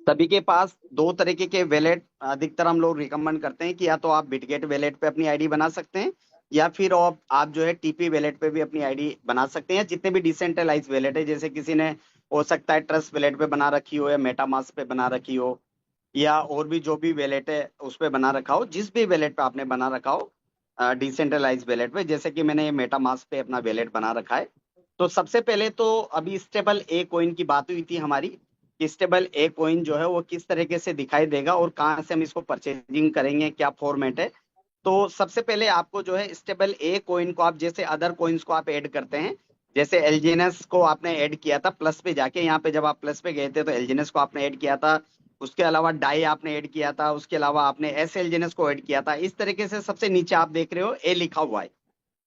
सभी के पास दो तरीके के वैलेट अधिकतर हम लोग रिकमेंड करते हैं कि या तो आप बिटगेट वैलेट पे अपनी आईडी बना सकते हैं, या फिर आप जो है टीपी वैलेट पे भी अपनी आईडी बना सकते हैं। जितने भी डिसेंट्रलाइज वैलेट है, जैसे किसी ने हो सकता है ट्रस्ट वैलेट पे बना रखी हो, या मेटामास्क पे बना रखी हो, या और भी जो भी वैलेट है उस पे बना रखा हो, जिस भी वैलेट पे आपने बना रखा हो डिसेंट्रलाइज वैलेट पे, जैसे कि मैंने मेटामास्क पे अपना वैलेट बना रखा है। तो सबसे पहले तो अभी स्टेबल ए कॉइन की बात हुई थी हमारी, कि स्टेबल ए कॉइन जो है वो किस तरीके से दिखाई देगा और कहाँ से हम इसको परचेजिंग करेंगे, क्या फॉर्मेट है। तो सबसे पहले आपको जो है स्टेबल ए कॉइन को आप जैसे अदर कॉइन्स को आप ऐड करते हैं, जैसे एलजीएनएस को आपने ऐड किया था प्लस पे जाके, यहाँ पे जब आप प्लस पे गए थे तो एलजीएनएस को आपने ऐड किया था, उसके अलावा डाई आपने ऐड किया था, उसके अलावा आपने एस एलजीएनएस को ऐड किया था। इस तरीके से सबसे नीचे आप देख रहे हो ए लिखा हुआ है,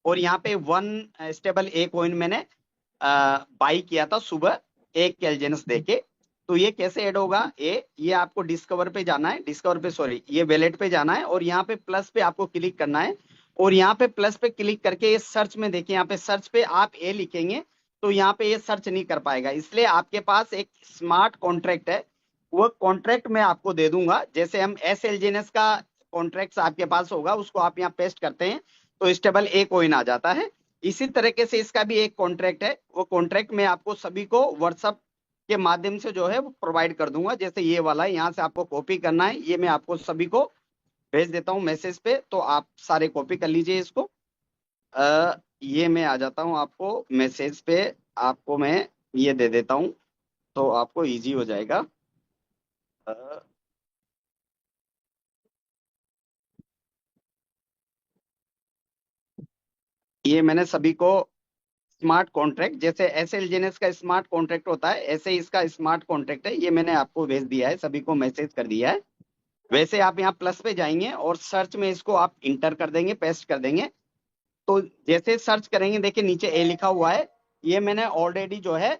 और यहाँ पे वन स्टेबल ए कॉइन मैंने बाई किया था सुबह एक एलजीएनएस देके। तो ये कैसे ऐड होगा, ये आपको डिस्कवर पे जाना है, डिस्कवर पे सॉरी ये वैलेट पे जाना है, और यहाँ पे प्लस पे आपको क्लिक करना है। और यहाँ पे प्लस पे क्लिक करके ये सर्च में देखिए, यहाँ पे सर्च पे आप ए लिखेंगे तो यहाँ पे ये सर्च नहीं कर पाएगा, इसलिए आपके पास एक स्मार्ट कॉन्ट्रैक्ट है, वो कॉन्ट्रैक्ट मैं आपको दे दूंगा। जैसे हम एस एलजीएनएस का कॉन्ट्रैक्ट आपके पास होगा, उसको आप यहाँ पेस्ट करते हैं तो स्टेबल ए कॉइन आ जाता है। इसी तरीके से इसका भी एक कॉन्ट्रैक्ट है, वो कॉन्ट्रैक्ट मैं आपको सभी को व्हाट्सएप के माध्यम से जो है वो प्रोवाइड कर दूंगा। जैसे ये वाला है, यहाँ से आपको कॉपी करना है, ये मैं आपको सभी को भेज देता हूँ मैसेज पे, तो आप सारे कॉपी कर लीजिए इसको। ये मैं आ जाता हूँ आपको मैसेज पे, आपको मैं ये दे देता हूँ तो आपको इजी हो जाएगा। अ, ये मैंने सभी को स्मार्ट कॉन्ट्रैक्ट, जैसे एस एलजीएनएस का स्मार्ट कॉन्ट्रैक्ट होता है ऐसे ही इसका स्मार्ट कॉन्ट्रैक्ट है, ये मैंने आपको भेज दिया है, सभी को मैसेज कर दिया है। वैसे आप यहाँ प्लस पे जाएंगे और सर्च में इसको आप इंटर कर देंगे, पेस्ट कर देंगे। तो जैसे सर्च करेंगे देखिए नीचे ए लिखा हुआ है, ये मैंने ऑलरेडी जो है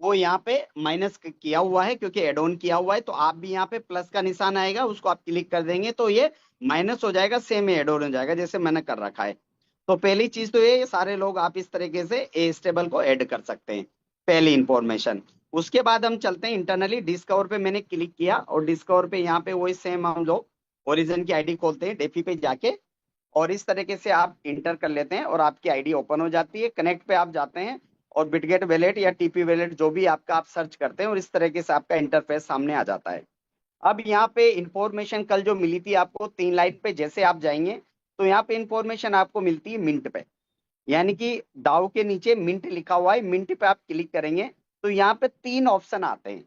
वो यहाँ पे माइनस किया हुआ है क्योंकि एड ऑन किया हुआ है। तो आप भी यहाँ पे प्लस का निशान आएगा, उसको आप क्लिक कर देंगे तो ये माइनस हो जाएगा, सेम एड ऑन हो जाएगा जैसे मैंने कर रखा है। तो पहली चीज तो ये सारे लोग आप इस तरीके से ए स्टेबल को ऐड कर सकते हैं, पहली इंफॉर्मेशन। उसके बाद हम चलते हैं इंटरनली, डिस्कवर पे मैंने क्लिक किया और डिस्कवर पे यहाँ पे वही सेम हम लोग ओरिजिन की आईडी खोलते हैं डेफी पे जाके, और इस तरीके से आप इंटर कर लेते हैं और आपकी आईडी ओपन हो जाती है। कनेक्ट पे आप जाते हैं और बिटगेट वैलेट या टीपी वैलेट जो भी आपका आप सर्च करते हैं, और इस तरीके से आपका इंटरफेस सामने आ जाता है। अब यहाँ पे इंफॉर्मेशन कल जो मिली थी आपको 3 लाइन पे जैसे आप जाएंगे तो यहाँ पे इंफॉर्मेशन आपको मिलती है मिंट पे, यानी कि डाउ के नीचे मिंट लिखा हुआ है, मिंट पे आप क्लिक करेंगे तो यहाँ पे 3 ऑप्शन आते हैं।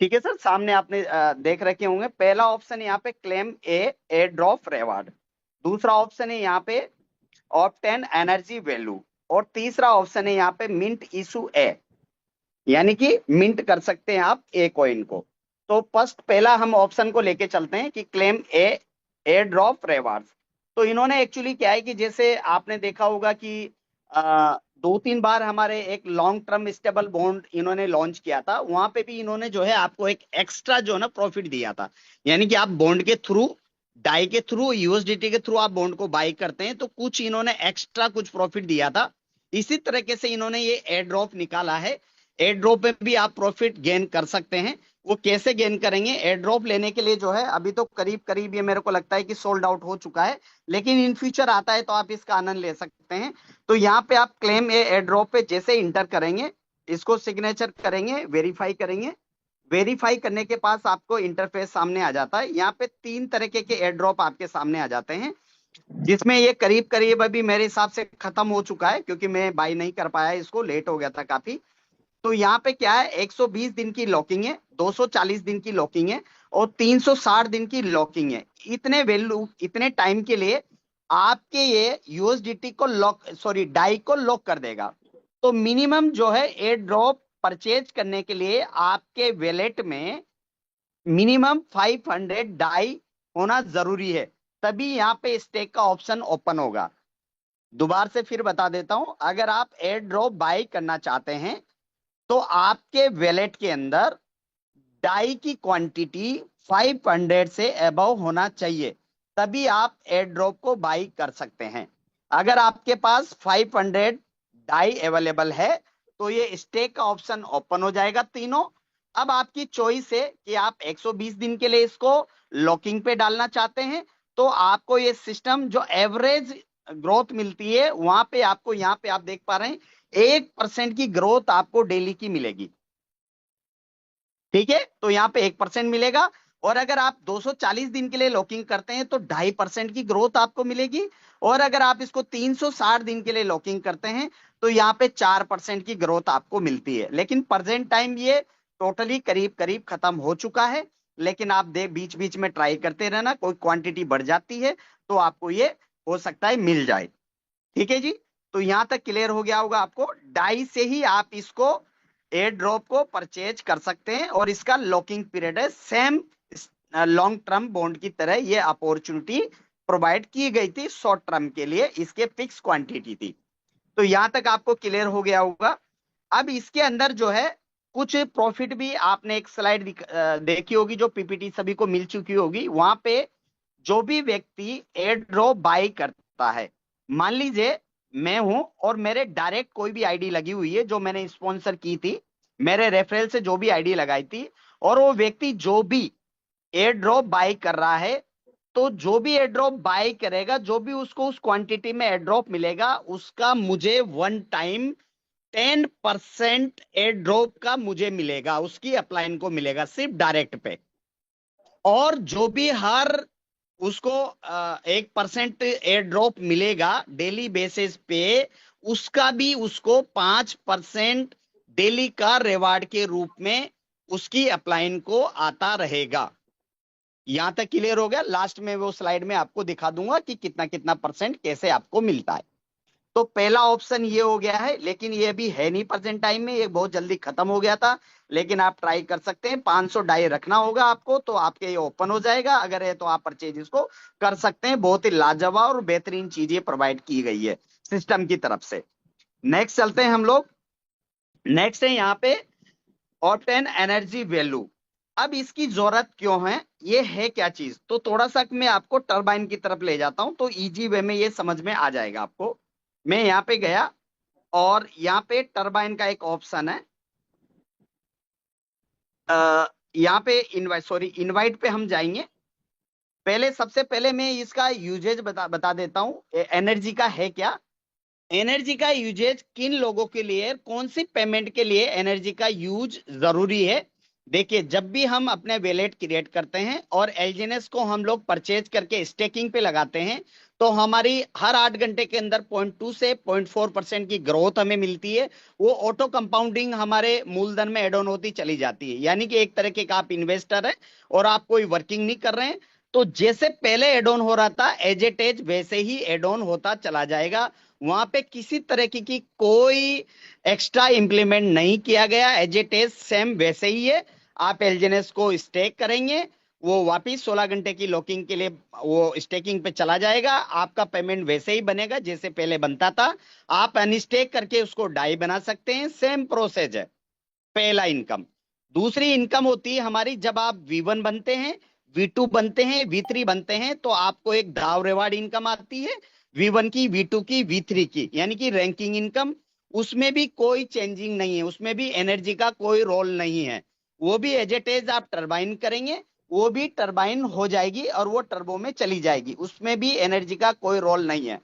ठीक है सर, सामने आपने देख रखे होंगे। पहला ऑप्शन यहाँ पे क्लेम ए एयर ड्रॉप रिवार्ड, दूसरा ऑप्शन है यहाँ पे ऑब्टेन एनर्जी वैल्यू, और तीसरा ऑप्शन है यहाँ पे मिंट इशू ए, यानी कि मिंट कर सकते हैं आप ए कॉइन को। तो फर्स्ट पहला हम ऑप्शन को लेके चलते हैं कि क्लेम ए एयर ड्रॉप रिवार्ड्स। तो इन्होंने एक्चुअली क्या है कि जैसे आपने देखा होगा कि 2-3 बार हमारे एक लॉन्ग टर्म स्टेबल बॉन्ड इन्होंने लॉन्च किया था, वहां पे भी इन्होंने जो है आपको एक एक्स्ट्रा जो है ना प्रॉफिट दिया था। यानी कि आप बॉन्ड के थ्रू, डाई के थ्रू, यूएसडीटी के थ्रू आप बॉन्ड को बाई करते हैं तो कुछ इन्होंने एक्स्ट्रा कुछ प्रॉफिट दिया था। इसी तरीके से इन्होंने ये एयर ड्रॉप निकाला है, एयर ड्रॉप में भी आप प्रॉफिट गेन कर सकते हैं। वो कैसे गेन करेंगे, एयर ड्रॉप लेने के लिए जो है अभी तो करीब करीब ये मेरे को लगता है कि सोल्ड आउट हो चुका है, लेकिन इन फ्यूचर आता है तो आप इसका आनंद ले सकते हैं। तो यहाँ पे आप क्लेम ए एयर ड्रॉप पे जैसे इंटर करेंगे, इसको सिग्नेचर करेंगे, वेरीफाई करेंगे, वेरीफाई करने के पास आपको इंटरफेस सामने आ जाता है। यहाँ पे 3 तरीके के एयर ड्रॉप आपके सामने आ जाते हैं, जिसमें ये करीब करीब अभी मेरे हिसाब से खत्म हो चुका है क्योंकि मैं बाई नहीं कर पाया, इसको लेट हो गया था काफी। तो यहाँ पे क्या है, 120 दिन की लॉकिंग है, 240 दिन की लॉकिंग है, और 360 दिन की लॉकिंग है। इतने वैल्यू, इतने टाइम के लिए आपके ये यूएसडीटी को लॉक, सॉरी डाई को लॉक कर देगा। तो मिनिमम जो है एयर ड्रॉप परचेज करने के लिए आपके वैलेट में मिनिमम 500 डाई होना जरूरी है, तभी यहाँ पे स्टेक का ऑप्शन ओपन होगा। दोबारा से फिर बता देता हूं, अगर आप एयर ड्रॉप बाई करना चाहते हैं तो आपके वैलेट के अंदर डाई की क्वांटिटी 500 से अबव होना चाहिए, तभी आप एयर ड्रॉप को बाई कर सकते हैं। अगर आपके पास 500 डाई अवेलेबल है तो ये स्टेक का ऑप्शन ओपन हो जाएगा तीनों। अब आपकी चॉइस है कि आप 120 दिन के लिए इसको लॉकिंग पे डालना चाहते हैं, तो आपको ये सिस्टम जो एवरेज ग्रोथ मिलती है वहां पे आपको, यहाँ पे आप देख पा रहे हैं 1% की ग्रोथ आपको डेली की मिलेगी। ठीक है, तो यहाँ पे 1% मिलेगा। और अगर आप 240 दिन के लिए लॉकिंग करते हैं तो 2.5% की ग्रोथ आपको मिलेगी। और अगर आप इसको 360 दिन के लिए लॉकिंग करते हैं तो यहाँ पे 4% की ग्रोथ आपको मिलती है। लेकिन प्रेजेंट टाइम ये टोटली करीब करीब खत्म हो चुका है, लेकिन आप दे बीच बीच में ट्राई करते रहना, कोई क्वांटिटी बढ़ जाती है तो आपको ये हो सकता है मिल जाए। ठीक है जी, तो यहां तक क्लियर हो गया होगा आपको। डाई से ही आप इसको एयर ड्रॉप को परचेज कर सकते हैं और इसका लॉकिंग पीरियड है सेम लॉन्ग टर्म बॉन्ड की तरह। ये अपॉर्चुनिटी प्रोवाइड की गई थी शॉर्ट टर्म के लिए, इसके फिक्स क्वांटिटी थी। तो यहां तक आपको क्लियर हो गया होगा। अब इसके अंदर जो है कुछ प्रॉफिट भी आपने एक स्लाइड देखी होगी जो पीपीटी सभी को मिल चुकी होगी। वहां पे जो भी व्यक्ति एयर ड्रॉप बाई करता है, मान लीजिए मैं हूं और मेरे डायरेक्ट कोई भी आईडी लगी हुई है जो मैंने स्पॉन्सर की थी, मेरे रेफरल से जो भी आईडी लगाई थी, और वो व्यक्ति जो भी एयर ड्रॉप बाई कर रहा है, तो जो भी एयर ड्रॉप बाई करेगा, जो भी उसको उस क्वांटिटी में एयर ड्रॉप मिलेगा, उसका मुझे वन टाइम 10% एयर ड्रॉप का मुझे मिलेगा, उसकी अपलाइन को मिलेगा सिर्फ डायरेक्ट पे। और जो भी हर उसको 1% एयर ड्रॉप मिलेगा डेली बेसिस पे, उसका भी उसको 5% डेली का रिवार्ड के रूप में उसकी अपलाइन को आता रहेगा। यहां तक क्लियर हो गया। लास्ट में वो स्लाइड में आपको दिखा दूंगा कि कितना कितना परसेंट कैसे आपको मिलता है। तो पहला ऑप्शन ये हो गया है, लेकिन ये भी है नहीं प्रेजेंट टाइम में, ये बहुत जल्दी खत्म हो गया था। लेकिन आप ट्राई कर सकते हैं, 500 डाई रखना होगा आपको तो आपके ये ओपन हो जाएगा। अगर है तो आप परचेज इसको कर सकते हैं। बहुत ही लाजवाब और बेहतरीन चीजें प्रोवाइड की गई है सिस्टम की तरफ से। नेक्स्ट चलते हैं हम लोग। नेक्स्ट है यहाँ पे ऑप्टेन एनर्जी वैल्यू। अब इसकी जरूरत क्यों है, ये है क्या चीज, तो थोड़ा सा मैं आपको टरबाइन की तरफ ले जाता हूं तो इजी वे में ये समझ में आ जाएगा आपको। मैं यहाँ पे गया और यहाँ पे टरबाइन का एक ऑप्शन है। यहाँ पे इनवाइट पे हम जाएंगे। पहले सबसे पहले मैं इसका यूजेज बता देता हूँ एनर्जी का है क्या। एनर्जी का यूजेज किन लोगों के लिए, कौन सी पेमेंट के लिए एनर्जी का यूज जरूरी है। देखिए, जब भी हम अपने वैलेट क्रिएट करते हैं और एलजीएनएस को हम लोग परचेज करके स्टेकिंग पे लगाते हैं, तो हमारी हर 8 घंटे के अंदर 0.2 से 0.4% की ग्रोथ हमें मिलती है। वो ऑटो कंपाउंडिंग हमारे मूलधन में एड ऑन होती चली जाती है। यानी कि एक तरीके का आप इन्वेस्टर है और आप कोई वर्किंग नहीं कर रहे हैं, तो जैसे पहले एड ऑन हो रहा था एज एट एज वैसे ही एड ऑन होता चला जाएगा। वहां पे किसी तरह की कोई एक्स्ट्रा इंप्लीमेंट नहीं किया गया, एज इट इज सेम वैसे ही है। आप एलजीएनएस को स्टेक करेंगे, वो वापिस 16 घंटे की लॉकिंग के लिए वो स्टेकिंग पे चला जाएगा। आपका पेमेंट वैसे ही बनेगा जैसे पहले बनता था। आप अनस्टेक करके उसको डाई बना सकते हैं, सेम प्रोसेस है। पहला इनकम। दूसरी इनकम होती है हमारी जब आप V1 बनते हैं, V2 बनते हैं, V3 बनते हैं, तो आपको एक दाव रिवार्ड इनकम आती है V1 की, V2 की, V3 की, यानी कि रैंकिंग इनकम। उसमें भी कोई चेंजिंग नहीं है, उसमें भी एनर्जी का कोई रोल नहीं है। वो भी एज इट इज आप टरबाइन करेंगे, वो भी टरबाइन हो जाएगी और वो टर्बो में चली जाएगी, उसमें भी एनर्जी का कोई रोल नहीं है।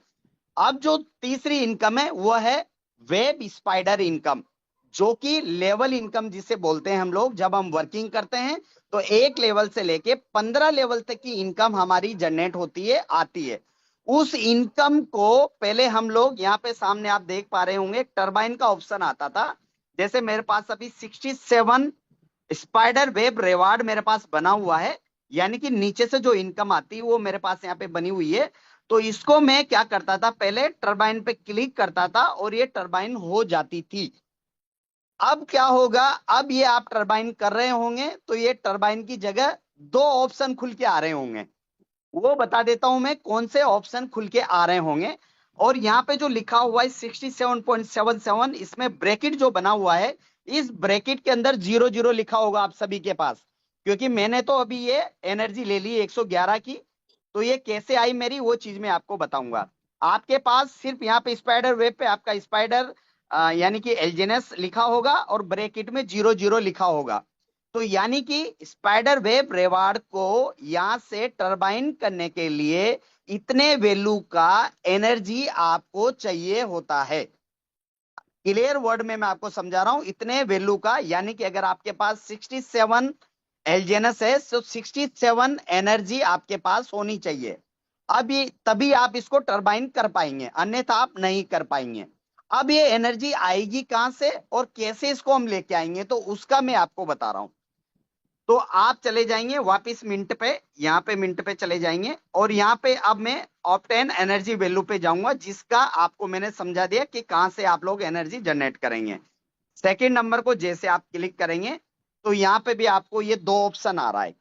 अब जो तीसरी इनकम है वो है वेब स्पाइडर इनकम, जो कि लेवल इनकम जिसे बोलते हैं हम लोग। जब हम वर्किंग करते हैं तो 1 लेवल से लेके 15 लेवल तक की इनकम हमारी जनरेट होती है, आती है। उस इनकम को पहले हम लोग यहाँ पे सामने आप देख पा रहे होंगे टरबाइन का ऑप्शन आता था। जैसे मेरे पास अभी 67 स्पाइडर वेब रिवार्ड मेरे पास बना हुआ है, यानी कि नीचे से जो इनकम आती है वो मेरे पास यहाँ पे बनी हुई है। तो इसको मैं क्या करता था, पहले टरबाइन पे क्लिक करता था और ये टरबाइन हो जाती थी। अब क्या होगा, अब ये आप टरबाइन कर रहे होंगे तो ये टरबाइन की जगह 2 ऑप्शन खुल के आ रहे होंगे। वो बता देता हूं मैं कौन से ऑप्शन खुल के आ रहे होंगे। और यहाँ पे जो लिखा हुआ है 67.77, इसमें ब्रैकेट जो बना हुआ है, इस ब्रैकेट के अंदर 00 लिखा होगा आप सभी के पास, क्योंकि मैंने तो अभी ये एनर्जी ले ली 111 की। तो ये कैसे आई मेरी, वो चीज मैं आपको बताऊंगा। आपके पास सिर्फ यहाँ पे स्पाइडर वेब पे आपका स्पाइडर यानी कि एलजीएनएस लिखा होगा और ब्रैकेट में 00 लिखा होगा। तो यानी कि स्पाइडर वेब रिवार्ड को यहां से टरबाइन करने के लिए इतने वैल्यू का एनर्जी आपको चाहिए होता है। क्लियर वर्ड में मैं आपको समझा रहा हूं, इतने वैल्यू का, यानी कि अगर आपके पास 67 एलजेनस है तो 67 एनर्जी आपके पास होनी चाहिए। अब ये तभी आप इसको टरबाइन कर पाएंगे, अन्यथा आप नहीं कर पाएंगे। अब ये एनर्जी आएगी कहां से और कैसे इसको हम लेके आएंगे, तो उसका मैं आपको बता रहा हूं। तो आप चले जाएंगे वापस मिनट पे, यहाँ पे मिनट पे चले जाएंगे और यहाँ पे अब मैं ऑप्टेन एनर्जी वैल्यू पे जाऊंगा, जिसका आपको मैंने समझा दिया कि कहां से आप लोग एनर्जी जनरेट करेंगे। सेकंड नंबर को जैसे आप क्लिक करेंगे तो यहाँ पे भी आपको ये दो ऑप्शन आ रहा है।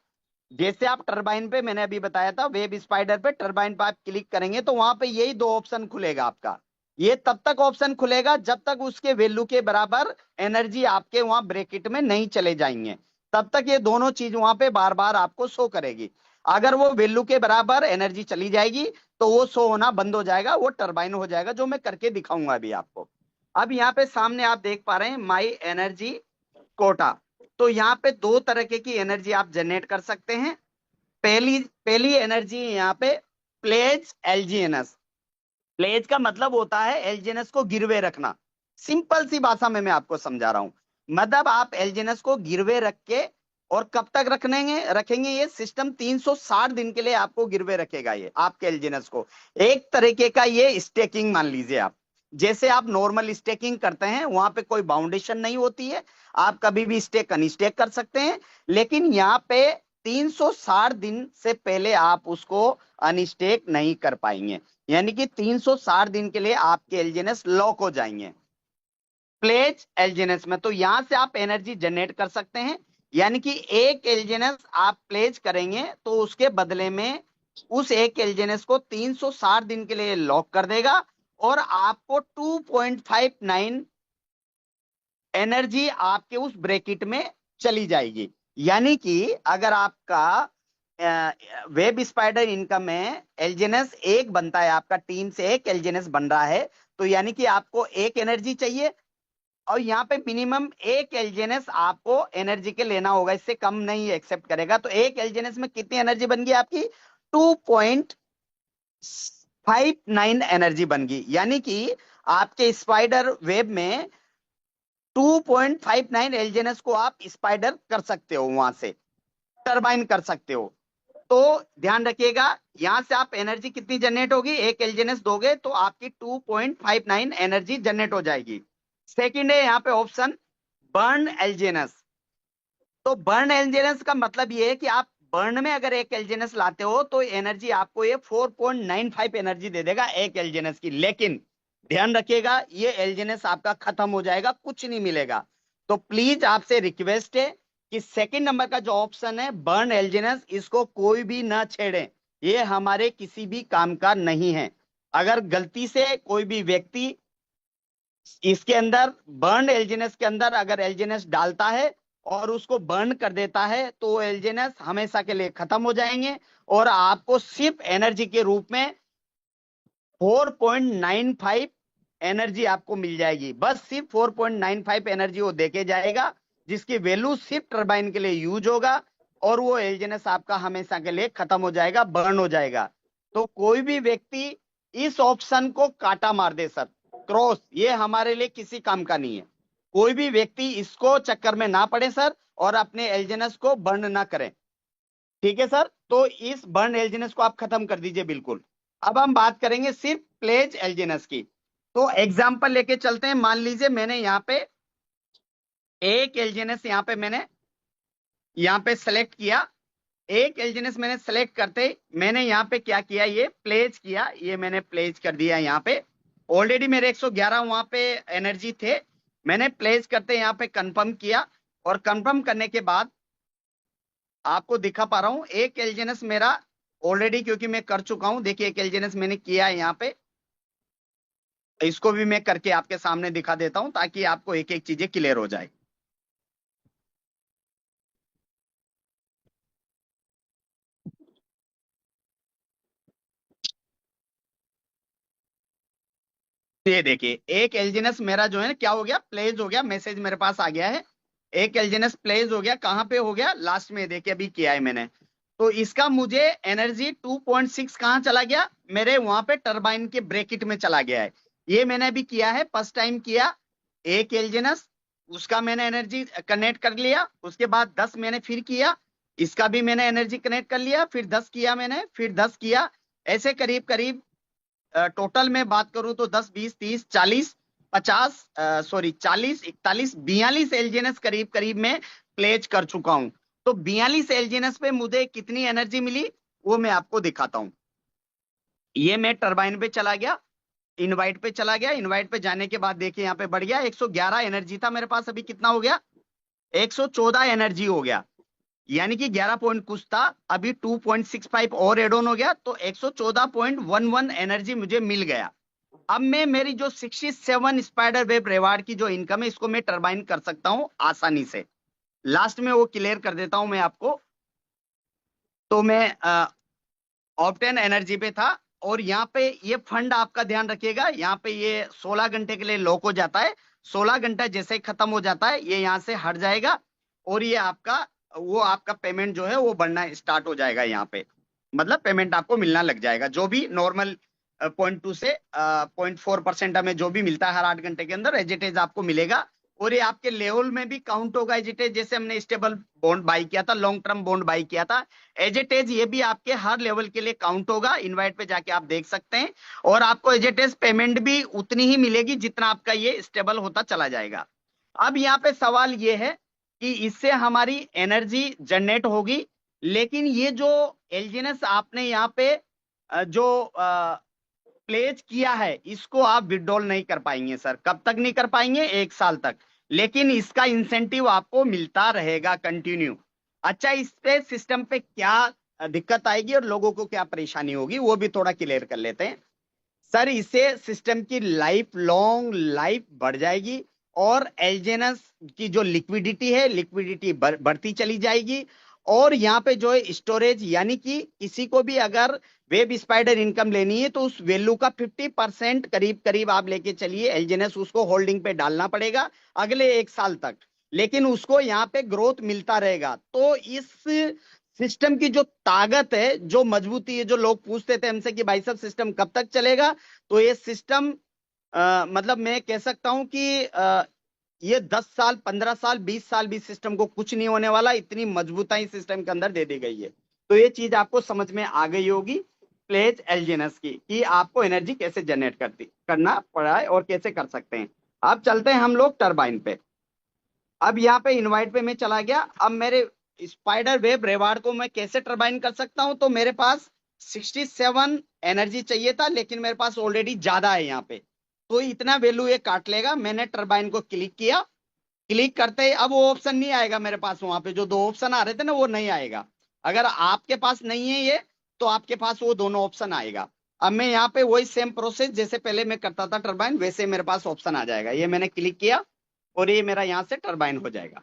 जैसे आप टरबाइन पे, मैंने अभी बताया था वेब स्पाइडर पे, टरबाइन पे आप क्लिक करेंगे तो वहां पे यही दो ऑप्शन खुलेगा आपका। ये तब तक ऑप्शन खुलेगा जब तक उसके वैल्यू के बराबर एनर्जी आपके वहां ब्रैकेट में नहीं चले जाएंगे, तब तक ये दोनों चीज वहां पे बार बार आपको शो करेगी। अगर वो वैल्यू के बराबर एनर्जी चली जाएगी तो वो शो होना बंद हो जाएगा, वो टरबाइन हो जाएगा, जो मैं करके दिखाऊंगा अभी आपको। अब यहाँ पे सामने आप देख पा रहे हैं माई एनर्जी कोटा। तो यहाँ पे दो तरह की एनर्जी आप जनरेट कर सकते हैं। पहली पहली एनर्जी यहाँ पे प्लेज एलजीएनएस। प्लेज का मतलब होता है एलजीएनएस को गिरवे रखना। सिंपल सी भाषा में मैं आपको समझा रहा हूं। मतलब आप एलजीएनएस को गिरवे रख के, और कब तक रखने रखेंगे, ये सिस्टम 360 दिन के लिए आपको गिरवे रखेगा ये आपके एलजीएनएस को। एक तरीके का ये स्टेकिंग मान लीजिए आप। जैसे आप नॉर्मल स्टेकिंग करते हैं वहां पे कोई बाउंडेशन नहीं होती है, आप कभी भी स्टेक अनस्टेक कर सकते हैं। लेकिन यहाँ पे 360 दिन से पहले आप उसको अनस्टेक नहीं कर पाएंगे, यानी कि 360 दिन के लिए आपके एलजीएनएस लॉक हो जाएंगे प्लेज एलजीएनएस में। तो यहां से आप एनर्जी जनरेट कर सकते हैं, यानी कि एक एलजीएनएस आप प्लेज करेंगे तो उसके बदले में उस एक एलजीएनएस को 360 दिन के लिए लॉक कर देगा और आपको 2.59 एनर्जी आपके उस ब्रैकेट में चली जाएगी। यानी कि अगर आपका वेब स्पाइडर इनकम में एलजीएनएस एक बनता है, आपका टीम से एक एलजीएनएस बन रहा है, तो यानी कि आपको एक एनर्जी चाहिए और यहाँ पे मिनिमम एक एलजीएनएस आपको एनर्जी के लेना होगा, इससे कम नहीं एक्सेप्ट करेगा। तो एक एलजीएनएस में कितनी एनर्जी बन गई आपकी? 2.59 एनर्जी बन गई। यानी कि आपके स्पाइडर वेब में 2.59 एलजीएनएस को आप स्पाइडर कर सकते हो, वहां से टरबाइन कर सकते हो। तो ध्यान रखिएगा, यहां से आप एनर्जी कितनी जनरेट होगी, एक एलजीएनएस दोगे तो आपकी 2.59 एनर्जी जनरेट हो जाएगी। सेकंड है यहाँ पे ऑप्शन बर्न एलजीएनएस। तो बर्न एलजीएनएस का मतलब ये है कि आप बर्न में अगर एक एलजीएनएस लाते हो तो एनर्जी आपको ये 4.95 एनर्जी दे देगा एक एलजीएनएस की। लेकिन ध्यान रखिएगा, ये एलजीएनएस आपका खत्म हो जाएगा, कुछ नहीं मिलेगा। तो प्लीज आपसे रिक्वेस्ट है कि सेकंड नंबर का जो ऑप्शन है बर्न एलजीएनएस, इसको कोई भी ना छेड़े, ये हमारे किसी भी काम का नहीं है। अगर गलती से कोई भी व्यक्ति इसके अंदर बर्न एलजीएनएस के अंदर अगर एलजीएनएस डालता है और उसको बर्न कर देता है तो एलजीएनएस हमेशा के लिए खत्म हो जाएंगे और आपको सिर्फ एनर्जी के रूप में 4.95 एनर्जी आपको मिल जाएगी। बस सिर्फ 4.95 एनर्जी वो देके जाएगा, जिसकी वैल्यू सिर्फ टरबाइन के लिए यूज होगा और वो एलजीएनएस आपका हमेशा के लिए खत्म हो जाएगा, बर्न हो जाएगा। तो कोई भी व्यक्ति इस ऑप्शन को काटा मार दे सर, क्रॉस, ये हमारे लिए किसी काम का नहीं है। कोई भी व्यक्ति इसको चक्कर में ना पड़े सर और अपने एलजीएनएस को बर्न ना करें। ठीक है सर, तो इस बर्न एलजीएनएस को आप खत्म कर दीजिए बिल्कुल। अब हम बात करेंगे सिर्फ प्लेज एलजीएनएस की। तो एग्जांपल लेके चलते हैं। मान लीजिए मैंने यहाँ पे एक एलजीएनएस यहाँ पे सेलेक्ट किया। एक एलजीएनएस मैंने सेलेक्ट करते मैंने यहाँ पे क्या किया, ये प्लेज किया, ये मैंने प्लेज कर दिया। यहाँ पे ऑलरेडी मेरे 111 वहां पे एनर्जी थे, मैंने प्लेज करते यहाँ पे कंफर्म किया और कंफर्म करने के बाद आपको दिखा पा रहा हूं एक एलजीएनएस मेरा ऑलरेडी, क्योंकि मैं कर चुका हूं। देखिए एक एलजीएनएस मैंने किया है यहाँ पे, इसको भी मैं करके आपके सामने दिखा देता हूं ताकि आपको एक एक चीजें क्लियर हो जाए। ये देखिए एक एलजीएनएस मेरा जो है क्या हो गया, प्लेज हो गया, मैसेज मेरे पास आ गया है। एक एलजीएनएस प्लेस हो गया, कहां पे हो गया, लास्ट में देखिए अभी किया है मैंने। तो इसका मुझे एनर्जी 2.6 कहां चला गया, मेरे वहां पे टरबाइन के ब्रैकेट में चला गया है। ये मैंने अभी किया है, फर्स्ट टाइम किया एक एलजीएनएस, उसका मैंने एनर्जी कनेक्ट कर लिया, उसके बाद 10 मैंने फिर किया, इसका भी मैंने एनर्जी कनेक्ट कर लिया, फिर 10 किया मैंने, फिर 10 किया, ऐसे करीब करीब टोटल में बात करूं तो 10 20 30 40 50 सॉरी 40 41 42 एलजीएनएस करीब करीब में प्लेज कर चुका हूं। तो 42 एलजीएनएस पे मुझे कितनी एनर्जी मिली वो मैं आपको दिखाता हूं। ये मैं टरबाइन पे चला गया, इनवाइट पे चला गया, इनवाइट पे जाने के बाद देखिए यहाँ पे बढ़ गया, 111 एनर्जी था मेरे पास, अभी कितना हो गया, 114 एनर्जी हो गया। यानी कि 11 पॉइंट कुछ था, अभी 2.65 और एड ऑन हो गया, तो 114.11 एनर्जी मुझे मिल गया। अब मैं मेरी जो 67 स्पाइडर वेब रिवार्ड की जो इनकम है इसको मैं टरबाइन कर सकता हूं आसानी से। लास्ट में वो क्लियर कर देता हूं मैं आपको। तो मैं ऑप्टेन एनर्जी पे था, और यहाँ पे ये फंड आपका ध्यान रखिएगा, यहाँ पे ये 16 घंटे के लिए लॉक हो जाता है, 16 घंटा जैसे ही खत्म हो जाता है ये यहाँ से हट जाएगा, और ये आपका पेमेंट जो है वो बढ़ना स्टार्ट हो जाएगा यहाँ पे, मतलब पेमेंट आपको मिलना लग जाएगा, जो भी नॉर्मल 0.2 से 0.4% हमें जो भी मिलता है हर 8 घंटे के अंदर एज इट इज आपको मिलेगा। और ये आपके लेवल में भी काउंट होगा एज इट इज, जैसे हमने स्टेबल बॉन्ड बाई किया था, लॉन्ग टर्म बॉन्ड बाई किया था, एज इट इज ये भी आपके हर लेवल के लिए काउंट होगा। इनवाइट पे जाके आप देख सकते हैं, और आपको एज इट इज पेमेंट भी उतनी ही मिलेगी जितना आपका ये स्टेबल होता चला जाएगा। अब यहाँ पे सवाल ये है कि इससे हमारी एनर्जी जनरेट होगी, लेकिन ये जो एलजीएनएस आपने यहाँ पे जो प्लेज किया है इसको आप विड्रॉल नहीं कर पाएंगे सर। कब तक नहीं कर पाएंगे, 1 साल तक, लेकिन इसका इंसेंटिव आपको मिलता रहेगा कंटिन्यू। अच्छा, इस पे सिस्टम पे क्या दिक्कत आएगी और लोगों को क्या परेशानी होगी वो भी थोड़ा क्लियर कर लेते हैं। सर, इससे सिस्टम की लाइफ लॉन्ग लाइफ बढ़ जाएगी, और एलजेनस की जो लिक्विडिटी है लिक्विडिटी बढ़ती चली जाएगी, और यहाँ पे जो है स्टोरेज, यानी कि किसी को भी अगर वेब स्पाइडर इनकम लेनी है तो उस वैल्यू का 50% करीब करीब आप लेके चलिए, एलजेनस उसको होल्डिंग पे डालना पड़ेगा अगले 1 साल तक, लेकिन उसको यहाँ पे ग्रोथ मिलता रहेगा। तो इस सिस्टम की जो ताकत है, जो मजबूती है, जो लोग पूछते थे हमसे कि भाई साहब सिस्टम कब तक चलेगा, तो ये सिस्टम मतलब मैं कह सकता हूं कि ये 10 साल 15 साल 20 साल भी सिस्टम को कुछ नहीं होने वाला, इतनी मजबूताई सिस्टम के अंदर दे दी गई है। तो ये चीज आपको समझ में आ गई होगी प्लेज एलजीएनएस की, कि आपको एनर्जी कैसे जनरेट करना पड़ा है और कैसे कर सकते हैं। अब चलते हैं हम लोग टरबाइन पे। अब यहाँ पे इनवाइट पे मैं चला गया, अब मेरे स्पाइडर वेब रिवार्ड को मैं कैसे टरबाइन कर सकता हूं, तो मेरे पास 67 एनर्जी चाहिए था, लेकिन मेरे पास ऑलरेडी ज्यादा है यहाँ पे, तो इतना वैल्यू ये काट लेगा। मैंने टरबाइन को क्लिक किया, क्लिक करते ही अब वो ऑप्शन नहीं आएगा मेरे पास, वहां पे जो 2 ऑप्शन आ रहे थे ना वो नहीं आएगा। अगर आपके पास नहीं है ये, तो आपके पास वो दोनों ऑप्शन आएगा। अब मैं यहाँ पे वही सेम प्रोसेस जैसे पहले मैं करता था टरबाइन, वैसे मेरे पास ऑप्शन आ जाएगा। ये मैंने क्लिक किया और ये मेरा यहाँ से टरबाइन हो जाएगा।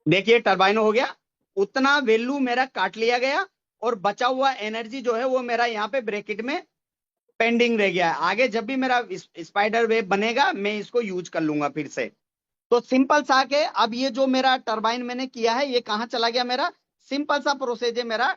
देखिए टरबाइन हो गया, उतना वैल्यू मेरा काट लिया गया, और बचा हुआ एनर्जी जो है वो मेरा यहाँ पे ब्रैकेट में पेंडिंग रह गया है। आगे जब भी मेरा स्पाइडर वेब बनेगा मैं इसको यूज कर लूंगा फिर से। तो सिंपल सा के अब ये जो मेरा टरबाइन मैंने किया है ये कहाँ चला गया, मेरा सिंपल सा प्रोसेस है, मेरा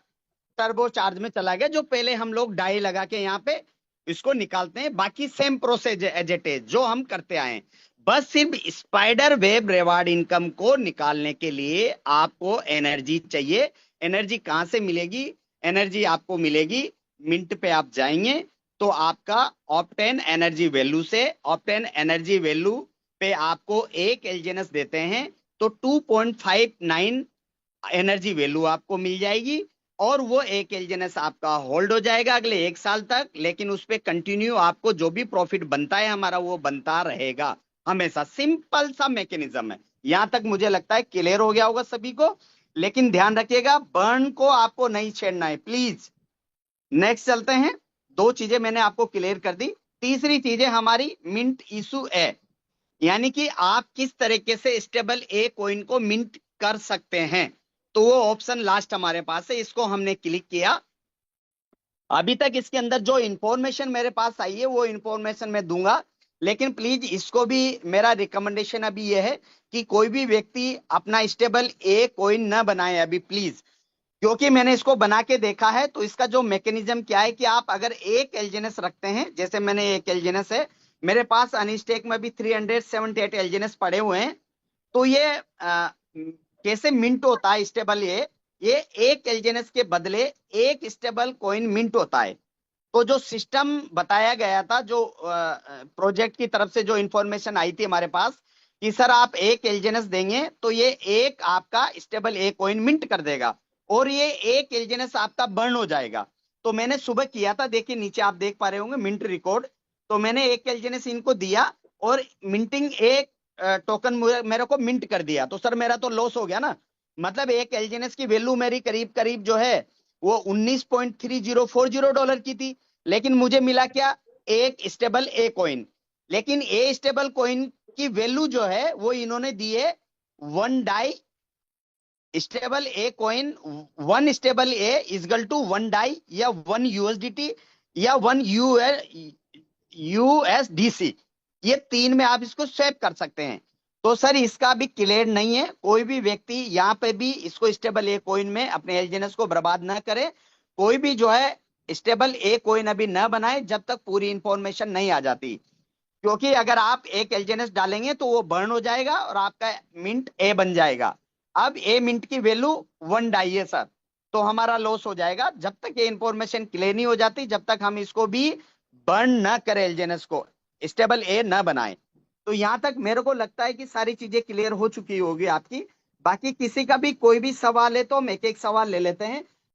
टर्बो चार्ज में चला गया, जो पहले हम लोग डाई लगा के यहाँ पे इसको निकालते हैं। बाकी सेम प्रोसेस है एज इट इज जो हम करते आए हैं, बस सिर्फ स्पाइडर वेब रिवार्ड इनकम को निकालने के लिए आपको एनर्जी चाहिए। एनर्जी कहाँ से मिलेगी, एनर्जी आपको मिलेगी मिंट पे आप जाएंगे तो आपका ऑप्टेन एनर्जी वैल्यू से, ऑप्टेन एनर्जी वैल्यू पे आपको एक एलजीएनएस देते हैं तो 2.59 एनर्जी वैल्यू आपको मिल जाएगी, और वो एक एलजीएनएस आपका होल्ड हो जाएगा अगले 1 साल तक। लेकिन उस पर कंटिन्यू आपको जो भी प्रॉफिट बनता है हमारा वो बनता रहेगा हमेशा। सिंपल सा मैकेनिज्म है। यहां तक मुझे लगता है क्लियर हो गया होगा सभी को, लेकिन ध्यान रखिएगा बर्न को आपको नहीं छेड़ना है प्लीज। नेक्स्ट चलते हैं। 2 चीजें मैंने आपको क्लियर कर दी। तीसरी चीज है हमारी मिंट इशू है, यानी कि आप किस तरीके से स्टेबल ए कॉइन को मिंट कर सकते हैं। तो वो ऑप्शन लास्ट हमारे पास है, इसको हमने क्लिक किया। अभी तक इसके अंदर जो इंफॉर्मेशन मेरे पास आई है वो इंफॉर्मेशन मैं दूंगा, लेकिन प्लीज इसको भी, मेरा रिकमेंडेशन अभी ये है कि कोई भी व्यक्ति अपना स्टेबल ए कॉइन न बनाए अभी प्लीज, क्योंकि मैंने इसको बना के देखा है। तो इसका जो मैकेनिज्म क्या है कि आप अगर एक एलजीएनएस रखते हैं, जैसे मैंने एक एलजीएनएस है मेरे पास, अनस्टेक में भी 378 एलजीएनएस पड़े हुए हैं, तो ये कैसे मिंट होता है स्टेबल ये एक एलजीएनएस के बदले एक स्टेबल कॉइन मिंट होता है। तो जो सिस्टम बताया गया था, जो प्रोजेक्ट की तरफ से जो इंफॉर्मेशन आई थी हमारे पास कि सर आप एक एलजीएनएस देंगे तो ये एक आपका स्टेबल ए कॉइन मिंट कर देगा और ये एक एलजीएनएस आपका बर्न हो जाएगा। तो मैंने सुबह किया था, देखिए नीचे आप देख पा रहे होंगे मिंट रिकॉर्ड। तो मैंने एक एलजीएनएस इनको दिया और मिंटिंग एक टोकन मेरे को मिंट कर दिया, तो सर मेरा तो लॉस हो गया ना। मतलब एक एलजीएनएस की वैल्यू मेरी करीब करीब जो है वो $19.3040 की थी, लेकिन मुझे मिला क्या, एक स्टेबल ए कॉइन। लेकिन ए स्टेबल कॉइन की वैल्यू जो है वो इन्होंने दी है 1 Dai stable a coin, 1 stable a equal to 1 Dai या 1 USDT या 1 USDC, ये तीन में आप इसको स्वैप कर सकते हैं। तो सर इसका भी क्लियर नहीं है, कोई भी व्यक्ति यहाँ पे भी इसको स्टेबल ए कॉइन में अपने एलजीएनएस को बर्बाद ना करे। कोई भी जो है स्टेबल ए कॉइन अभी न बनाए जब तक पूरी इंफॉर्मेशन नहीं आ जाती, क्योंकि अगर आप एक एलजीएनएस डालेंगे तो वो बर्न हो जाएगा और आपका मिंट ए बन जाएगा। अब ए मिंट की वैल्यू 1 डाई है सर, तो हमारा लॉस हो जाएगा। जब तक ये इंफॉर्मेशन क्लियर नहीं हो जाती जब तक हम इसको भी बर्न ना करें, एलजीएनएस को स्टेबल ए ना बनाए। तो यहां तक मेरे को लगता है कि सारी चीजें क्लियर हो चुकी होगी आपकी। बाकी किसी का भी कोई भी सवाल है तो हम एक एक सवाल ले लेते हैं।